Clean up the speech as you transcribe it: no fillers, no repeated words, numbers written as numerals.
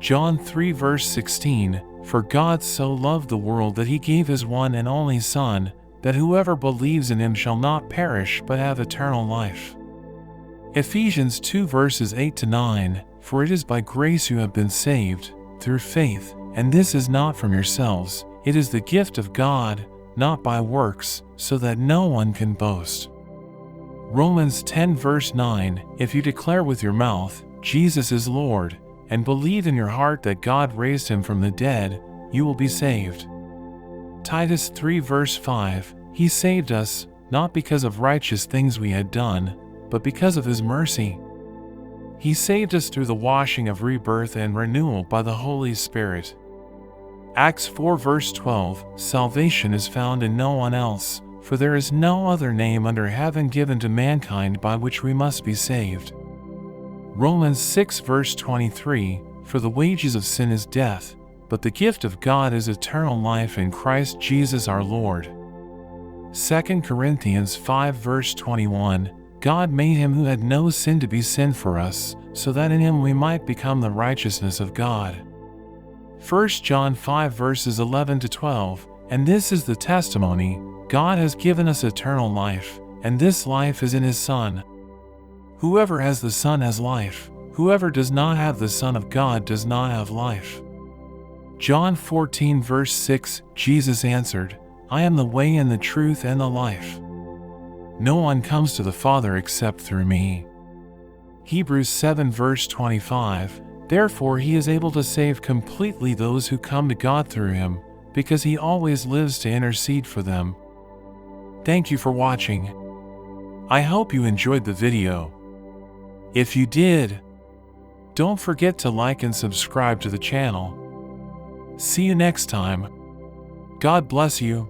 John 3 verse 16, "For God so loved the world that he gave his one and only Son, that whoever believes in him shall not perish but have eternal life." Ephesians 2 verses 8 to 9, "For it is by grace you have been saved, through faith, and this is not from yourselves, it is the gift of God, not by works, so that no one can boast." Romans 10 verse 9, "If you declare with your mouth, Jesus is Lord, and believe in your heart that God raised him from the dead, you will be saved." Titus 3 verse 5, "He saved us, not because of righteous things we had done, but because of his mercy. He saved us through the washing of rebirth and renewal by the Holy Spirit." Acts 4 verse 12, "Salvation is found in no one else, for there is no other name under heaven given to mankind by which we must be saved." Romans 6 verse 23, "For the wages of sin is death, but the gift of God is eternal life in Christ Jesus our Lord." 2 Corinthians 5 verse 21, "God made him who had no sin to be sin for us, so that in him we might become the righteousness of God." 1 John 5 verses 11 to 12, "And this is the testimony, God has given us eternal life, and this life is in his Son. Whoever has the Son has life, whoever does not have the Son of God does not have life." John 14 verse 6, Jesus answered, "I am the way and the truth and the life. No one comes to the Father except through me." Hebrews 7 verse 25, "Therefore he is able to save completely those who come to God through him, because he always lives to intercede for them." Thank you for watching. I hope you enjoyed the video. If you did, don't forget to like and subscribe to the channel. See you next time. God bless you.